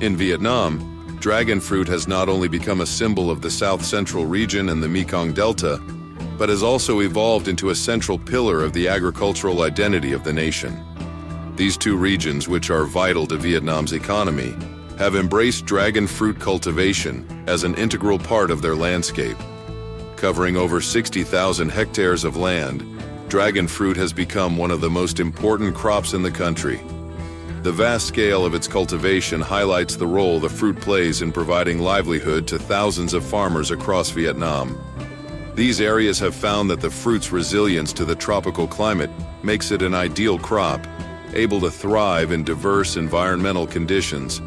In Vietnam, dragon fruit has not only become a symbol of the south-central region and the Mekong Delta, but has also evolved into a central pillar of the agricultural identity of the nation. These two regions, which are vital to Vietnam's economy, have embraced dragon fruit cultivation as an integral part of their landscape. Covering over 60,000 hectares of land, dragon fruit has become one of the most important crops in the country. The vast scale of its cultivation highlights the role the fruit plays in providing livelihood to thousands of farmers across Vietnam. These areas have found that the fruit's resilience to the tropical climate makes it an ideal crop, able to thrive in diverse environmental conditions.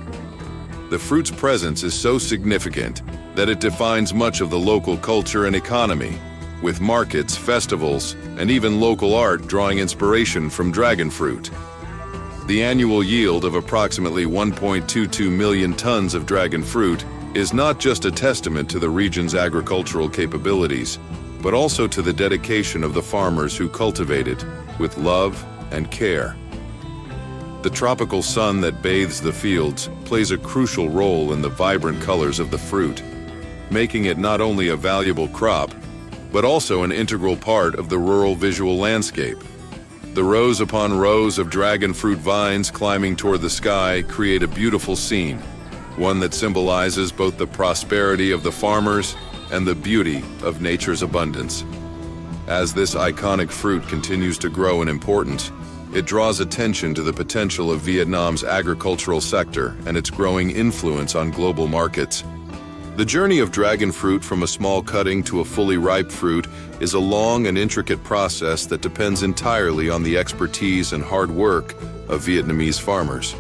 The fruit's presence is so significant that it defines much of the local culture and economy, with markets, festivals, and even local art drawing inspiration from dragon fruit. The annual yield of approximately 1.22 million tons of dragon fruit is not just a testament to the region's agricultural capabilities, but also to the dedication of the farmers who cultivate it with love and care. The tropical sun that bathes the fields plays a crucial role in the vibrant colors of the fruit, making it not only a valuable crop, but also an integral part of the rural visual landscape. The rows upon rows of dragon fruit vines climbing toward the sky create a beautiful scene, one that symbolizes both the prosperity of the farmers and the beauty of nature's abundance. As this iconic fruit continues to grow in importance, it draws attention to the potential of Vietnam's agricultural sector and its growing influence on global markets. The journey of dragon fruit from a small cutting to a fully ripe fruit is a long and intricate process that depends entirely on the expertise and hard work of Vietnamese farmers.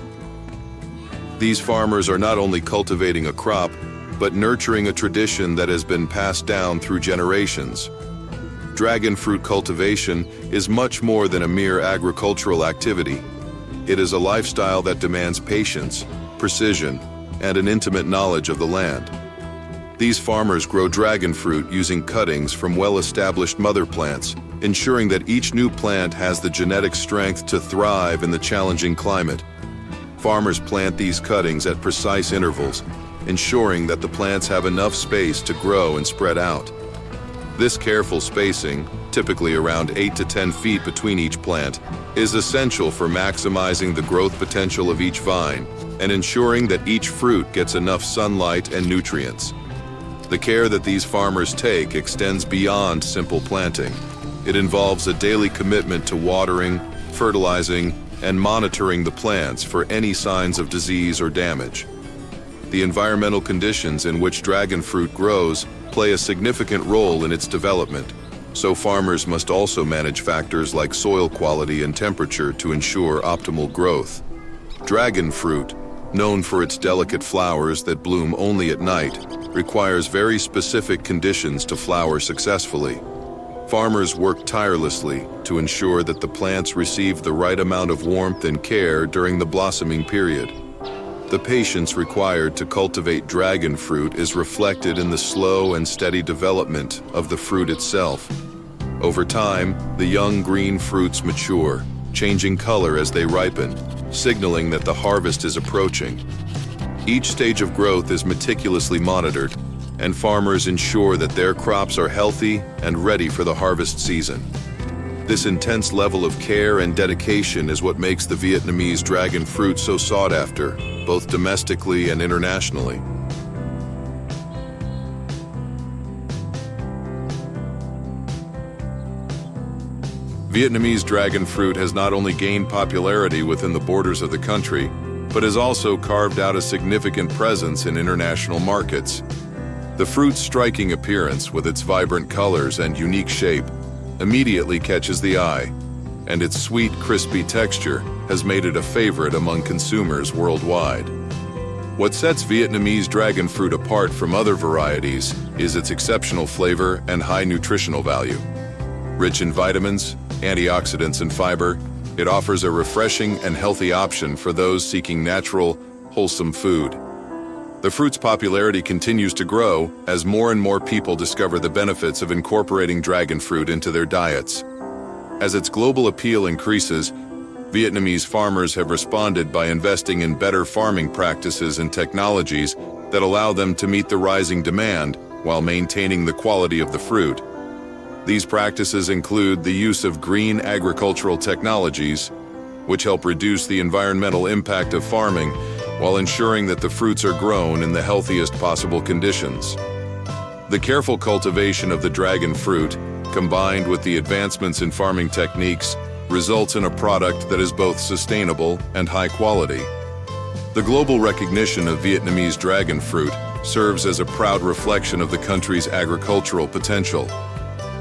These farmers are not only cultivating a crop, but nurturing a tradition that has been passed down through generations. Dragon fruit cultivation is much more than a mere agricultural activity. It is a lifestyle that demands patience, precision, and an intimate knowledge of the land. These farmers grow dragon fruit using cuttings from well-established mother plants, ensuring that each new plant has the genetic strength to thrive in the challenging climate. Farmers plant these cuttings at precise intervals, ensuring that the plants have enough space to grow and spread out. This careful spacing, typically around 8 to 10 feet between each plant, is essential for maximizing the growth potential of each vine and ensuring that each fruit gets enough sunlight and nutrients. The care that these farmers take extends beyond simple planting. It involves a daily commitment to watering, fertilizing, and monitoring the plants for any signs of disease or damage. The environmental conditions in which dragon fruit grows play a significant role in its development, so farmers must also manage factors like soil quality and temperature to ensure optimal growth. Dragon fruit, known for its delicate flowers that bloom only at night, requires very specific conditions to flower successfully. Farmers work tirelessly to ensure that the plants receive the right amount of warmth and care during the blossoming period. The patience required to cultivate dragon fruit is reflected in the slow and steady development of the fruit itself. Over time, the young green fruits mature, changing color as they ripen, signaling that the harvest is approaching. Each stage of growth is meticulously monitored, and farmers ensure that their crops are healthy and ready for the harvest season. This intense level of care and dedication is what makes the Vietnamese dragon fruit so sought after, both domestically and internationally. Vietnamese dragon fruit has not only gained popularity within the borders of the country, but has also carved out a significant presence in international markets. The fruit's striking appearance, with its vibrant colors and unique shape, immediately catches the eye, and its sweet, crispy texture has made it a favorite among consumers worldwide. What sets Vietnamese dragon fruit apart from other varieties is its exceptional flavor and high nutritional value. Rich in vitamins, antioxidants, and fiber, it offers a refreshing and healthy option for those seeking natural, wholesome food. The fruit's popularity continues to grow as more and more people discover the benefits of incorporating dragon fruit into their diets. As its global appeal increases, Vietnamese farmers have responded by investing in better farming practices and technologies that allow them to meet the rising demand while maintaining the quality of the fruit. These practices include the use of green agricultural technologies, which help reduce the environmental impact of farming while ensuring that the fruits are grown in the healthiest possible conditions. The careful cultivation of the dragon fruit, combined with the advancements in farming techniques, results in a product that is both sustainable and high quality. The global recognition of Vietnamese dragon fruit serves as a proud reflection of the country's agricultural potential.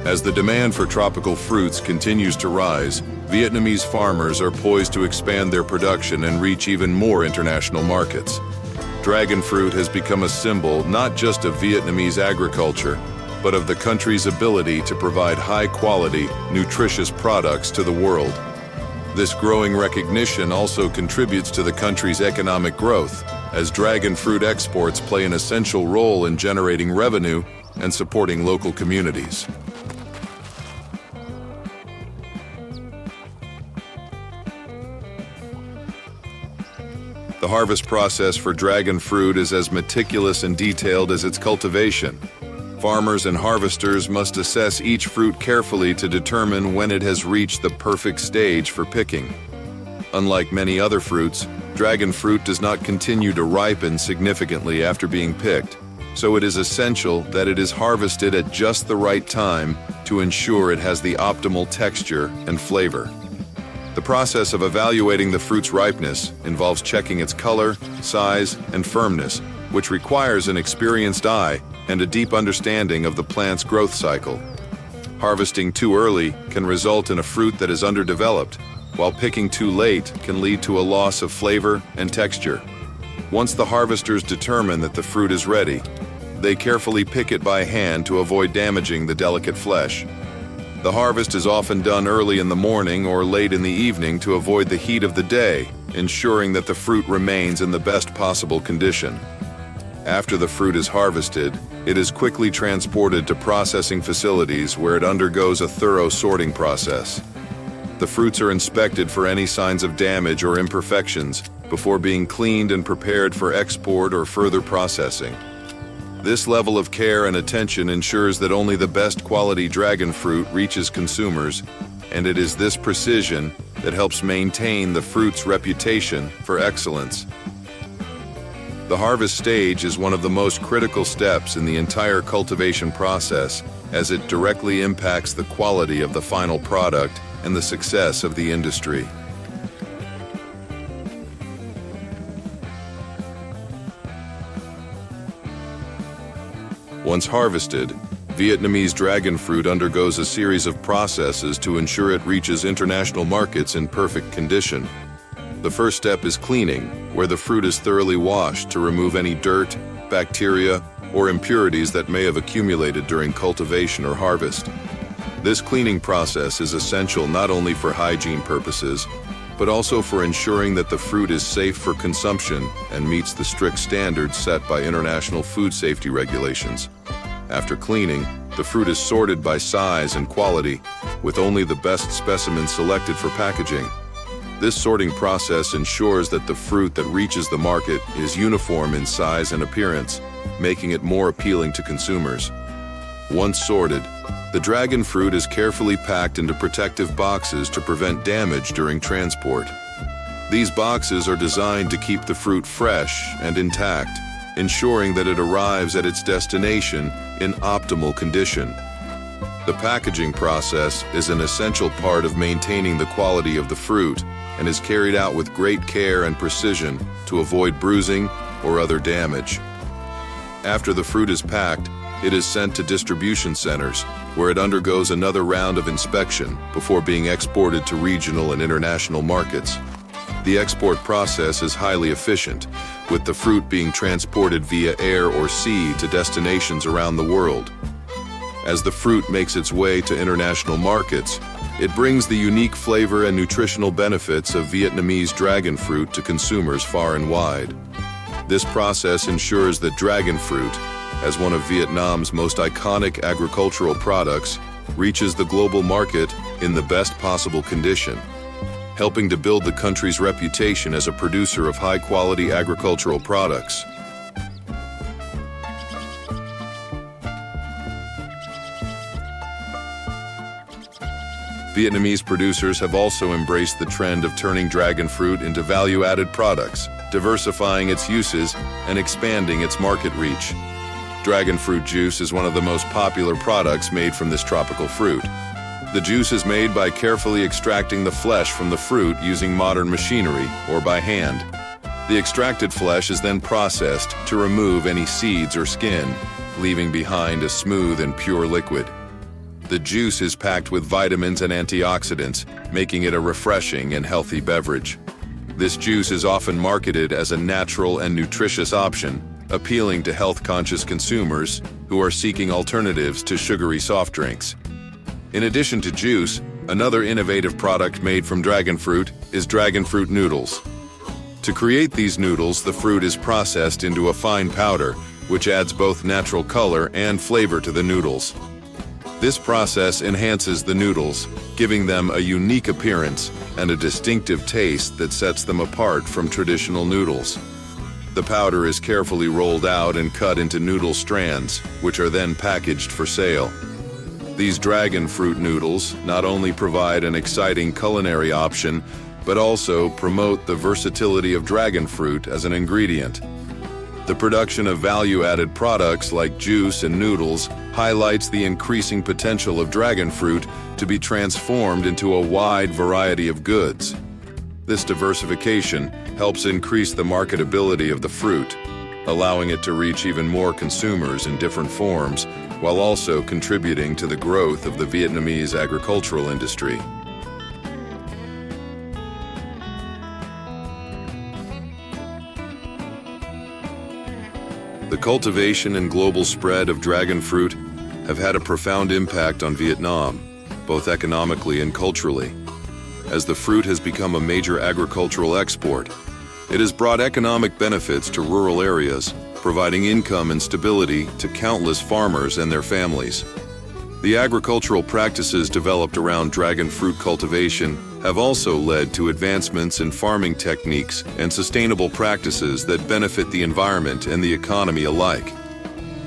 As the demand for tropical fruits continues to rise, Vietnamese farmers are poised to expand their production and reach even more international markets. Dragon fruit has become a symbol not just of Vietnamese agriculture, but of the country's ability to provide high-quality, nutritious products to the world. This growing recognition also contributes to the country's economic growth, as dragon fruit exports play an essential role in generating revenue and supporting local communities. The harvest process for dragon fruit is as meticulous and detailed as its cultivation. Farmers and harvesters must assess each fruit carefully to determine when it has reached the perfect stage for picking. Unlike many other fruits, dragon fruit does not continue to ripen significantly after being picked, so it is essential that it is harvested at just the right time to ensure it has the optimal texture and flavor. The process of evaluating the fruit's ripeness involves checking its color, size, and firmness, which requires an experienced eye and a deep understanding of the plant's growth cycle. Harvesting too early can result in a fruit that is underdeveloped, while picking too late can lead to a loss of flavor and texture. Once the harvesters determine that the fruit is ready, they carefully pick it by hand to avoid damaging the delicate flesh. The harvest is often done early in the morning or late in the evening to avoid the heat of the day, ensuring that the fruit remains in the best possible condition. After the fruit is harvested, it is quickly transported to processing facilities where it undergoes a thorough sorting process. The fruits are inspected for any signs of damage or imperfections before being cleaned and prepared for export or further processing. This level of care and attention ensures that only the best quality dragon fruit reaches consumers, and it is this precision that helps maintain the fruit's reputation for excellence. The harvest stage is one of the most critical steps in the entire cultivation process, as it directly impacts the quality of the final product and the success of the industry. Once harvested, Vietnamese dragon fruit undergoes a series of processes to ensure it reaches international markets in perfect condition. The first step is cleaning, where the fruit is thoroughly washed to remove any dirt, bacteria, or impurities that may have accumulated during cultivation or harvest. This cleaning process is essential not only for hygiene purposes, but also for ensuring that the fruit is safe for consumption and meets the strict standards set by international food safety regulations. After cleaning, the fruit is sorted by size and quality, with only the best specimens selected for packaging. This sorting process ensures that the fruit that reaches the market is uniform in size and appearance, making it more appealing to consumers. Once sorted, the dragon fruit is carefully packed into protective boxes to prevent damage during transport. These boxes are designed to keep the fruit fresh and intact, ensuring that it arrives at its destination in optimal condition. The packaging process is an essential part of maintaining the quality of the fruit and is carried out with great care and precision to avoid bruising or other damage. After the fruit is packed, it is sent to distribution centers, where it undergoes another round of inspection before being exported to regional and international markets. The export process is highly efficient, with the fruit being transported via air or sea to destinations around the world. As the fruit makes its way to international markets, it brings the unique flavor and nutritional benefits of Vietnamese dragon fruit to consumers far and wide. This process ensures that dragon fruit, as one of Vietnam's most iconic agricultural products, reaches the global market in the best possible condition. helping to build the country's reputation as a producer of high-quality agricultural products. Vietnamese producers have also embraced the trend of turning dragon fruit into value-added products, diversifying its uses and expanding its market reach. Dragon fruit juice is one of the most popular products made from this tropical fruit. The juice is made by carefully extracting the flesh from the fruit using modern machinery or by hand. The extracted flesh is then processed to remove any seeds or skin, leaving behind a smooth and pure liquid. The juice is packed with vitamins and antioxidants, making it a refreshing and healthy beverage. This juice is often marketed as a natural and nutritious option, appealing to health-conscious consumers who are seeking alternatives to sugary soft drinks. In addition to juice, another innovative product made from dragon fruit is dragon fruit noodles. To create these noodles, the fruit is processed into a fine powder, which adds both natural color and flavor to the noodles. This process enhances the noodles, giving them a unique appearance and a distinctive taste that sets them apart from traditional noodles. The powder is carefully rolled out and cut into noodle strands, which are then packaged for sale. These dragon fruit noodles not only provide an exciting culinary option, but also promote the versatility of dragon fruit as an ingredient. The production of value-added products like juice and noodles highlights the increasing potential of dragon fruit to be transformed into a wide variety of goods. This diversification helps increase the marketability of the fruit, allowing it to reach even more consumers in different forms, while also contributing to the growth of the Vietnamese agricultural industry. The cultivation and global spread of dragon fruit have had a profound impact on Vietnam, both economically and culturally. As the fruit has become a major agricultural export, it has brought economic benefits to rural areas, providing income and stability to countless farmers and their families. The agricultural practices developed around dragon fruit cultivation have also led to advancements in farming techniques and sustainable practices that benefit the environment and the economy alike.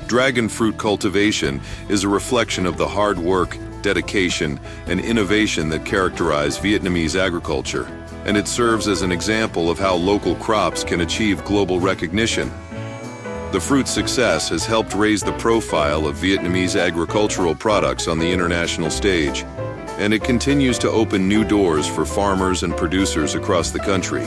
Dragon fruit cultivation is a reflection of the hard work, dedication, and innovation that characterize Vietnamese agriculture, and it serves as an example of how local crops can achieve global recognition. The fruit's success has helped raise the profile of Vietnamese agricultural products on the international stage, and it continues to open new doors for farmers and producers across the country.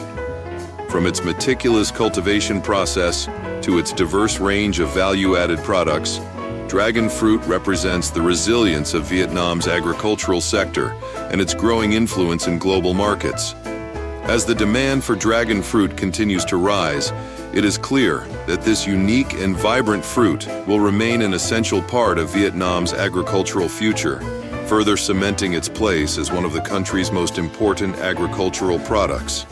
From its meticulous cultivation process to its diverse range of value-added products, dragon fruit represents the resilience of Vietnam's agricultural sector and its growing influence in global markets. As the demand for dragon fruit continues to rise, it is clear that this unique and vibrant fruit will remain an essential part of Vietnam's agricultural future, further cementing its place as one of the country's most important agricultural products.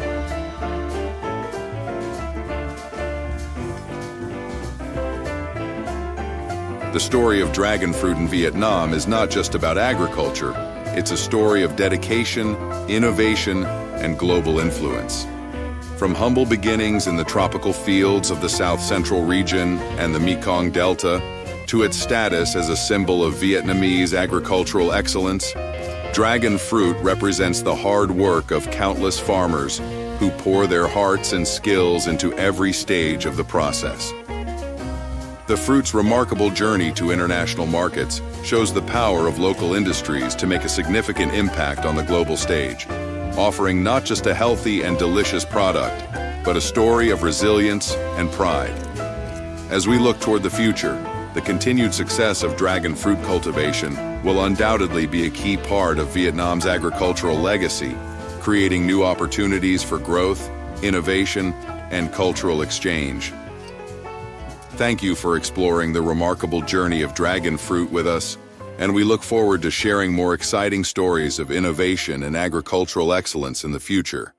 The story of dragon fruit in Vietnam is not just about agriculture, it's a story of dedication, innovation, and global influence. From humble beginnings in the tropical fields of the South Central region and the Mekong Delta, to its status as a symbol of Vietnamese agricultural excellence, dragon fruit represents the hard work of countless farmers who pour their hearts and skills into every stage of the process. The fruit's remarkable journey to international markets shows the power of local industries to make a significant impact on the global stage, offering not just a healthy and delicious product, but a story of resilience and pride. As we look toward the future, the continued success of dragon fruit cultivation will undoubtedly be a key part of Vietnam's agricultural legacy, creating new opportunities for growth, innovation, and cultural exchange. Thank you for exploring the remarkable journey of dragon fruit with us, and we look forward to sharing more exciting stories of innovation and agricultural excellence in the future.